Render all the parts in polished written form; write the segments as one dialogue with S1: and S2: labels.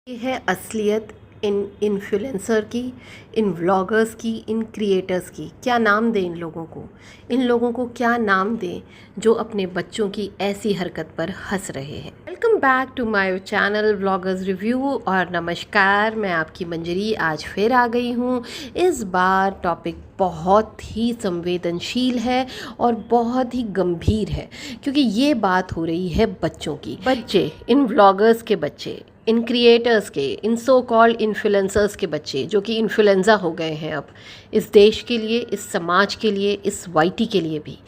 S1: ये है असलियत इन इन्फ्लुएंसर की, इन व्लॉगर्स की, इन क्रिएटर्स की। क्या नाम दें इन लोगों को? इन लोगों को क्या नाम दें जो अपने बच्चों की ऐसी हरकत पर हंस रहे हैं? Welcome back to my channel vloggers review और नमस्कार, मैं आपकी मंजरी आज फिर आ गई हूँ। इस बार टॉपिक बहुत ही संवेदनशील है और बहुत ही गंभीर है, क्योंकि ये बात हो रही है बच्चों की। बच्चे, इन व्लॉगर्स के बच्चे, इन क्रिएटर्स के, इन सो कॉल्ड इन्फ्लुएंसर्स के बच्चे जो कि इन्फ्लुएंजा हो गए हैं अब इस देश के लिए, इस समाज के लिए, इस वाईटी के लिए भी।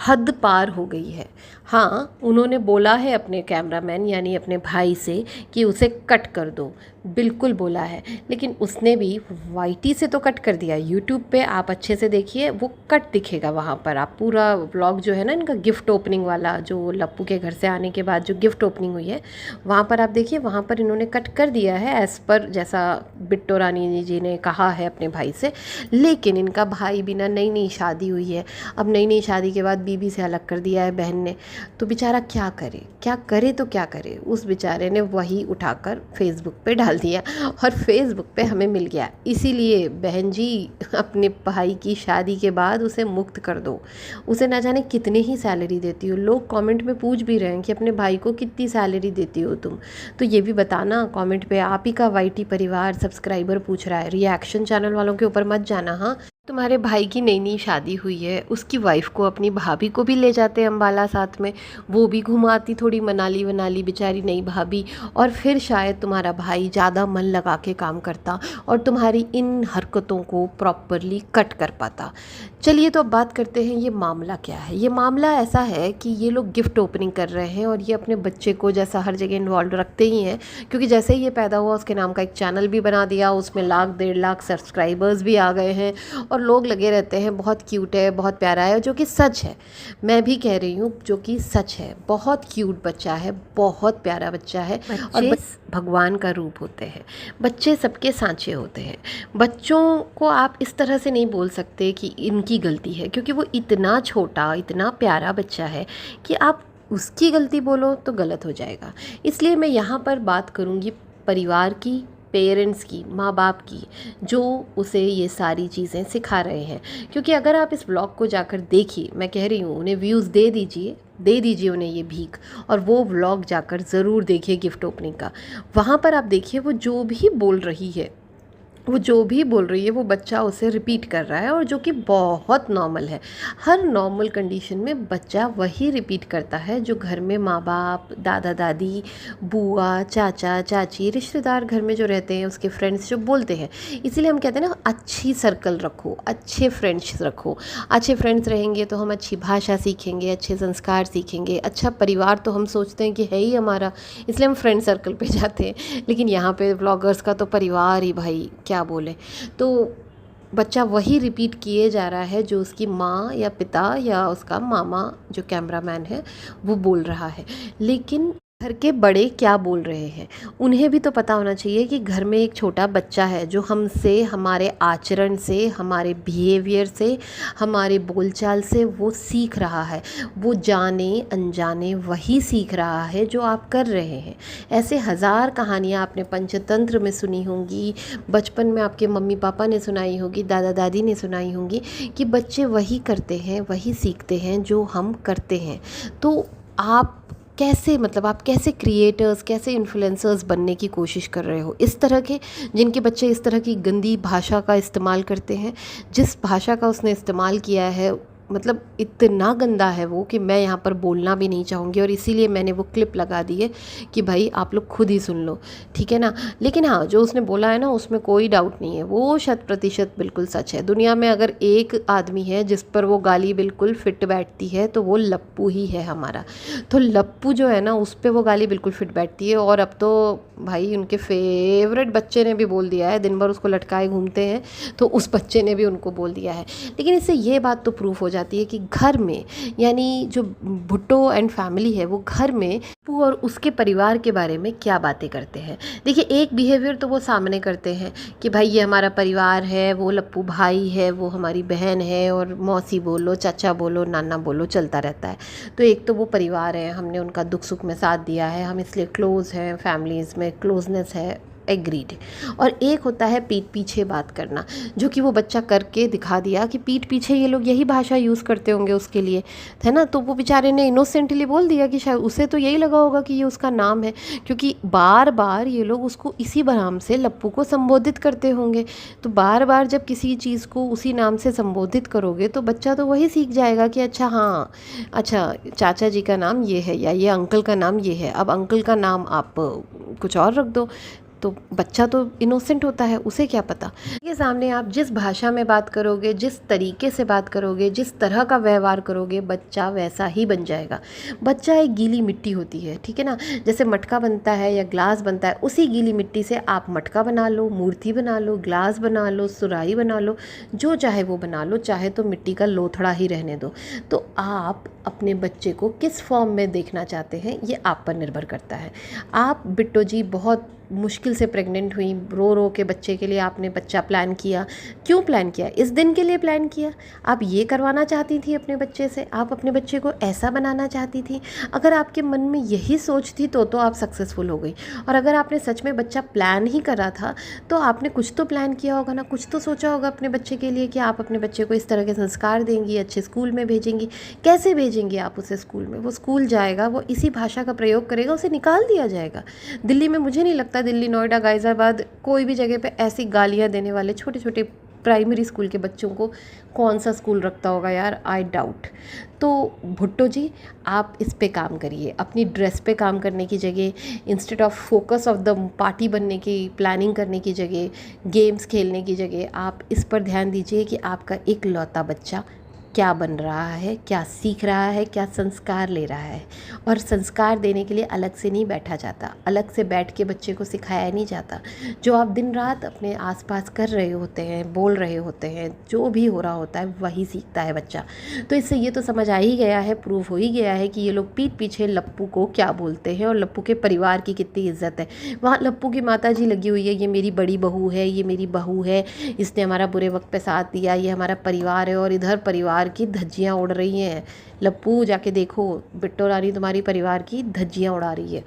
S1: हद पार हो गई है। हाँ, उन्होंने बोला है अपने कैमरामैन यानी अपने भाई से कि उसे कट कर दो, बिल्कुल बोला है, लेकिन उसने भी वाईटी से तो कट कर दिया। यूट्यूब पे आप अच्छे से देखिए, वो कट दिखेगा वहाँ पर। आप पूरा व्लॉग जो है ना इनका गिफ्ट ओपनिंग वाला, जो लप्पू के घर से आने के बाद जो गिफ्ट ओपनिंग हुई है, वहाँ पर आप देखिए, वहाँ पर इन्होंने कट कर दिया है एज़ पर जैसा बिट्टो रानी जी ने कहा है अपने भाई से। लेकिन इनका भाई भी ना, नई नई शादी हुई है, अब नई नई शादी के बाद बीबी से अलग कर दिया है बहन ने, तो बेचारा क्या करे, क्या करे तो क्या करे। उस बेचारे ने वही उठाकर फेसबुक पे डाल दिया और फेसबुक पे हमें मिल गया। इसीलिए बहन जी, अपने भाई की शादी के बाद उसे मुक्त कर दो। उसे ना जाने कितनी ही सैलरी देती हो। लोग कमेंट में पूछ भी रहे हैं कि अपने भाई को कितनी सैलरी देती हो तुम, तो ये भी बताना कमेंट पे। आप ही का वाईटी परिवार सब्सक्राइबर पूछ रहा है, रिएक्शन चैनल वालों के ऊपर मत जाना। हाँ, तुम्हारे भाई की नई नई शादी हुई है, उसकी वाइफ को, अपनी भाभी को भी ले जाते अम्बाला साथ में, वो भी घुमाती थोड़ी, मनाली वनाली बेचारी नई भाभी, और फिर शायद तुम्हारा भाई ज़्यादा मन लगा के काम करता और तुम्हारी इन हरकतों को प्रॉपरली कट कर पाता। चलिए, तो अब बात करते हैं ये मामला क्या है। ये मामला ऐसा है कि ये लोग गिफ्ट ओपनिंग कर रहे हैं और ये अपने बच्चे को जैसा हर जगह इन्वॉल्व रखते ही हैं, क्योंकि जैसे ही ये पैदा हुआ उसके नाम का एक चैनल भी बना दिया, उसमें 1 लाख 1.5 लाख सब्सक्राइबर्स भी आ गए हैं और लोग लगे रहते हैं बहुत क्यूट है, बहुत प्यारा है, जो कि सच है। मैं भी कह रही हूँ, जो कि सच है। बहुत क्यूट बच्चा है, बहुत प्यारा बच्चा है। और भगवान का रूप होते हैं बच्चे, सबके सांचे होते हैं। बच्चों को आप इस तरह से नहीं बोल सकते कि इनकी गलती है, क्योंकि वो इतना छोटा, इतना प्यारा बच्चा है कि आप उसकी गलती बोलो तो गलत हो जाएगा। इसलिए मैं यहाँ पर बात करूँगी परिवार की, पेरेंट्स की, माँ बाप की, जो उसे ये सारी चीज़ें सिखा रहे हैं। क्योंकि अगर आप इस ब्लॉग को जाकर देखिए, मैं कह रही हूँ, उन्हें व्यूज़ दे दीजिए उन्हें ये भीख, और वो व्लॉग जाकर ज़रूर देखिए गिफ्ट ओपनिंग का। वहाँ पर आप देखिए, वो जो भी बोल रही है, वो बच्चा उसे रिपीट कर रहा है, और जो कि बहुत नॉर्मल है। हर नॉर्मल कंडीशन में बच्चा वही रिपीट करता है जो घर में माँ बाप, दादा दादी, बुआ, चाचा चाची, रिश्तेदार घर में जो रहते हैं, उसके फ्रेंड्स जो बोलते हैं। इसीलिए हम कहते हैं ना, अच्छी सर्कल रखो, अच्छे फ्रेंड्स रखो। अच्छे फ्रेंड्स रहेंगे तो हम अच्छी भाषा सीखेंगे, अच्छे संस्कार सीखेंगे। अच्छा परिवार तो हम सोचते हैं कि है ही हमारा, इसलिए हम फ्रेंड सर्कल पे जाते हैं। लेकिन यहाँ पे व्लॉगर्स का तो परिवार ही, भाई क्या बोले। तो बच्चा वही रिपीट किए जा रहा है जो उसकी माँ या पिता या उसका मामा जो कैमरामैन है वो बोल रहा है। लेकिन घर के बड़े क्या बोल रहे हैं, उन्हें भी तो पता होना चाहिए कि घर में एक छोटा बच्चा है जो हमसे, हमारे आचरण से, हमारे बिहेवियर से, हमारे बोलचाल से वो सीख रहा है। वो जाने अनजाने वही सीख रहा है जो आप कर रहे हैं। ऐसे हज़ार कहानियाँ आपने पंचतंत्र में सुनी होंगी, बचपन में आपके मम्मी पापा ने सुनाई होगी, दादा दादी ने सुनाई होंगी, कि बच्चे वही करते हैं, वही सीखते हैं जो हम करते हैं। तो आप कैसे, मतलब आप कैसे क्रिएटर्स, कैसे इन्फ्लुएंसर्स बनने की कोशिश कर रहे हो, इस तरह के जिनके बच्चे इस तरह की गंदी भाषा का इस्तेमाल करते हैं। जिस भाषा का उसने इस्तेमाल किया है, मतलब इतना गंदा है वो कि मैं यहाँ पर बोलना भी नहीं चाहूँगी, और इसीलिए मैंने वो क्लिप लगा दी है कि भाई आप लोग खुद ही सुन लो, ठीक है ना। लेकिन हाँ, जो उसने बोला है ना, उसमें कोई डाउट नहीं है, वो 100% बिल्कुल सच है। दुनिया में अगर एक आदमी है जिस पर वो गाली बिल्कुल फिट बैठती है तो वो लप्पू ही है हमारा। तो लप्पू जो है ना, उस पर वो गाली बिल्कुल फिट बैठती है। और अब तो भाई उनके फेवरेट बच्चे ने भी बोल दिया है, दिन भर उसको लटकाए घूमते हैं, तो उस बच्चे ने भी उनको बोल दिया है। लेकिन इससे ये बात तो प्रूफ हो जाती है कि घर में, यानी जो भुट्टो एंड फैमिली है वो घर में लप्पू और उसके परिवार के बारे में क्या बातें करते हैं। देखिए, एक बिहेवियर तो वो सामने करते हैं कि भाई ये हमारा परिवार है, वो लप्पू भाई है, वो हमारी बहन है, और मौसी बोलो, चाचा बोलो, नाना बोलो, चलता रहता है। तो एक तो वो परिवार है, हमने उनका दुख सुख में साथ दिया है, हम इसलिए क्लोज़ हैं, फैमिलीज़ में क्लोजनेस है, एग्रीड। और एक होता है पीठ पीछे बात करना, जो कि वो बच्चा करके दिखा दिया कि पीठ पीछे ये लोग यही भाषा यूज़ करते होंगे उसके लिए, है ना। तो वो बेचारे ने इनोसेंटली बोल दिया कि शायद उसे तो यही लगा होगा कि ये उसका नाम है, क्योंकि बार बार ये लोग उसको इसी नाम से लप्पू को संबोधित करते होंगे। तो बार बार जब किसी चीज़ को उसी नाम से संबोधित करोगे तो बच्चा तो वही सीख जाएगा कि अच्छा हाँ, अच्छा चाचा जी का नाम ये है, या ये अंकल का नाम ये है, अब अंकल का नाम आप कुछ और रख दो। तो बच्चा तो इनोसेंट होता है, उसे क्या पता। ये सामने आप जिस भाषा में बात करोगे, जिस तरीके से बात करोगे, जिस तरह का व्यवहार करोगे, बच्चा वैसा ही बन जाएगा। बच्चा एक गीली मिट्टी होती है, ठीक है ना। जैसे मटका बनता है या ग्लास बनता है, उसी गीली मिट्टी से आप मटका बना लो, मूर्ति बना लो, ग्लास बना लो, सुराही बना लो, जो चाहे वो बना लो, चाहे तो मिट्टी का लोथड़ा ही रहने दो। तो आप अपने बच्चे को किस फॉर्म में देखना चाहते हैं, ये आप पर निर्भर करता है। आप बिट्टो जी बहुत मुश्किल से प्रेग्नेंट हुई, रो रो के बच्चे के लिए आपने बच्चा प्लान किया। क्यों प्लान किया? इस दिन के लिए प्लान किया। आप ये करवाना चाहती थी अपने बच्चे से, आप अपने बच्चे को ऐसा बनाना चाहती थी। अगर आपके मन में यही सोच थी तो आप सक्सेसफुल हो गई। और अगर आपने सच में बच्चा प्लान ही करा था तो आपने कुछ तो प्लान किया होगा ना, कुछ तो सोचा होगा अपने बच्चे के लिए कि आप अपने बच्चे को इस तरह के संस्कार देंगी, अच्छे स्कूल में भेजेंगी। कैसे भेजेंगी आप उसे स्कूल में? वो स्कूल जाएगा, वो इसी भाषा का प्रयोग करेगा, उसे निकाल दिया जाएगा। दिल्ली में मुझे नहीं लगता, दिल्ली, नोएडा, गाजियाबाद, कोई भी जगह पे ऐसी गालियाँ देने वाले छोटे छोटे प्राइमरी स्कूल के बच्चों को कौन सा स्कूल रखता होगा यार, आई डाउट। तो भुट्टो जी, आप इस पे काम करिए। अपनी ड्रेस पे काम करने की जगह, instead of focus of the party बनने की, प्लानिंग करने की जगह, गेम्स खेलने की जगह, आप इस पर ध्यान दीजिए कि आपका इकलौता बच्चा क्या बन रहा है, क्या सीख रहा है, क्या संस्कार ले रहा है। और संस्कार देने के लिए अलग से नहीं बैठा जाता, अलग से बैठ के बच्चे को सिखाया नहीं जाता। जो आप दिन रात अपने आसपास कर रहे होते हैं, बोल रहे होते हैं, जो भी हो रहा होता है वही सीखता है बच्चा। तो इससे ये तो समझ आ ही गया है, प्रूफ हो ही गया है कि ये लोग पीठ पीछे लप्पू को क्या बोलते हैं और लप्पू के परिवार की कितनी इज्जत है। वहाँ लप्पू की माता जी लगी हुई है, ये मेरी बड़ी बहू है, ये मेरी बहू है, इसने हमारा बुरे वक्त पे साथ दिया, ये हमारा परिवार है। और इधर परिवार की धज्जियाँ उड़ रही हैं। लप्पू जाके देखो, बिट्टो रानी तुम्हारी परिवार की धज्जियाँ उड़ा रही है।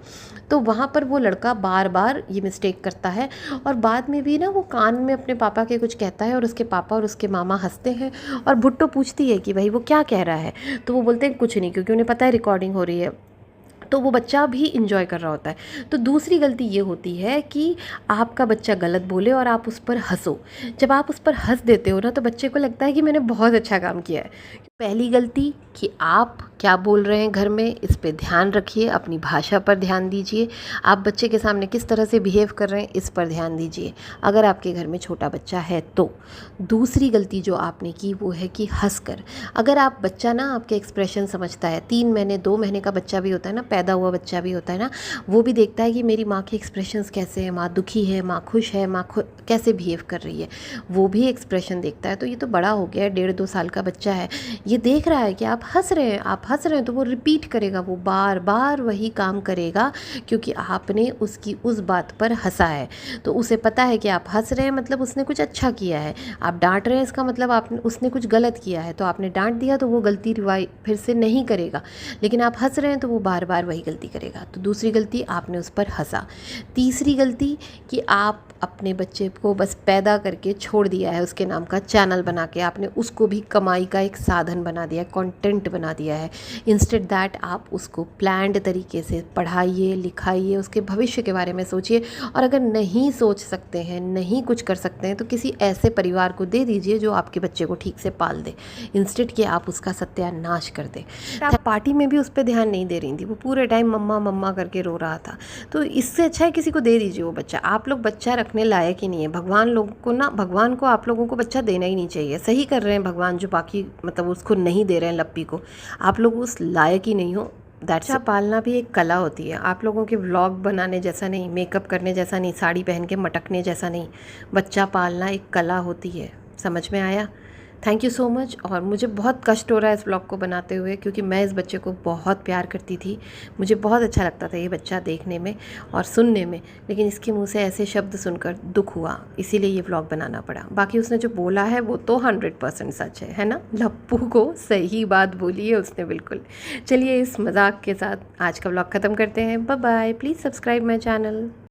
S1: तो वहाँ पर वो लड़का बार बार ये मिस्टेक करता है, और बाद में भी ना वो कान में अपने पापा के कुछ कहता है, और उसके पापा और उसके मामा हंसते हैं। और भुट्टो पूछती है कि भाई वो क्या कह रहा है, तो वो बोलते हैं कुछ नहीं, क्योंकि उन्हें पता है रिकॉर्डिंग हो रही है। तो वो बच्चा भी इंजॉय कर रहा होता है। तो दूसरी गलती ये होती है कि आपका बच्चा गलत बोले और आप उस पर हंसो। जब आप उस पर हंस देते हो ना, तो बच्चे को लगता है कि मैंने बहुत अच्छा काम किया है। पहली गलती कि आप क्या बोल रहे हैं घर में, इस पे ध्यान रखिए, अपनी भाषा पर ध्यान दीजिए। आप बच्चे के सामने किस तरह से बिहेव कर रहे हैं, इस पर ध्यान दीजिए, अगर आपके घर में छोटा बच्चा है तो। दूसरी गलती जो आपने की वो है कि हंसकर। अगर आप बच्चा ना आपके एक्सप्रेशन समझता है, 3 महीने 2 महीने का बच्चा भी होता है ना, पैदा हुआ बच्चा भी होता है ना, वो भी देखता है कि मेरी माँ के एक्सप्रेशंस कैसे हैं, माँ दुखी है, माँ खुश है, माँ कैसे बिहेव कर रही है, वो भी एक्सप्रेशन देखता है। तो ये तो बड़ा हो गया है, 1.5-2 साल का बच्चा है, ये देख रहा है कि आप हंस रहे हैं, आप हंस रहे हैं, तो वो रिपीट करेगा, वो बार बार वही काम करेगा, क्योंकि आपने उसकी उस बात पर हंसा है। तो उसे पता है कि आप हंस रहे हैं मतलब उसने कुछ अच्छा किया है, आप डांट रहे हैं इसका मतलब उसने कुछ गलत किया है। तो आपने डांट दिया तो वो गलती फिर से नहीं करेगा, लेकिन आप हंस रहे हैं तो वो बार बार वही गलती करेगा। तो दूसरी गलती, आपने उस पर हंसा। तीसरी गलती कि आप अपने बच्चे को बस पैदा करके छोड़ दिया है, उसके नाम का चैनल बना के आपने उसको भी कमाई का एक साधन बना दिया, कंटेंट बना दिया है। इंस्टेड दैट आप उसको प्लान्ड तरीके से पढ़ाइए, लिखाइए, उसके भविष्य के बारे में सोचिए। और अगर नहीं सोच सकते हैं, नहीं कुछ कर सकते हैं, तो किसी ऐसे परिवार को दे दीजिए जो आपके बच्चे को ठीक से पाल दे, इंस्टेड कि आप उसका सत्यानाश कर दें। आप पार्टी में भी उस पर ध्यान नहीं दे रही थी, वो पूरे टाइम मम्मा मम्मा करके रो रहा था। तो इससे अच्छा है किसी को दे दीजिए वो बच्चा। आप लोग बच्चा रखने लायक ही नहीं है। भगवान को आप लोगों को बच्चा देना ही नहीं चाहिए। सही कर रहे हैं भगवान, जो बाकी मतलब उसको नहीं दे रहे हैं लप्पी को, आप लोग उस लायक ही नहीं हो। बच्चा पालना भी एक कला होती है। आप लोगों के व्लॉग बनाने जैसा नहीं, मेकअप करने जैसा नहीं, साड़ी पहन के मटकने जैसा नहीं। बच्चा पालना एक कला होती है, समझ में आया? Thank you so much. और मुझे बहुत कष्ट हो रहा है इस व्लॉग को बनाते हुए, क्योंकि मैं इस बच्चे को बहुत प्यार करती थी, मुझे बहुत अच्छा लगता था ये बच्चा देखने में और सुनने में, लेकिन इसके मुंह से ऐसे शब्द सुनकर दुख हुआ, इसीलिए ये व्लॉग बनाना पड़ा। बाकी उसने जो बोला है वो तो 100% सच है ना? लप्पू को सही बात बोली है उसने बिल्कुल। चलिए इस मजाक के साथ आज का व्लॉग ख़त्म करते हैं। Bye bye. Please subscribe my channel.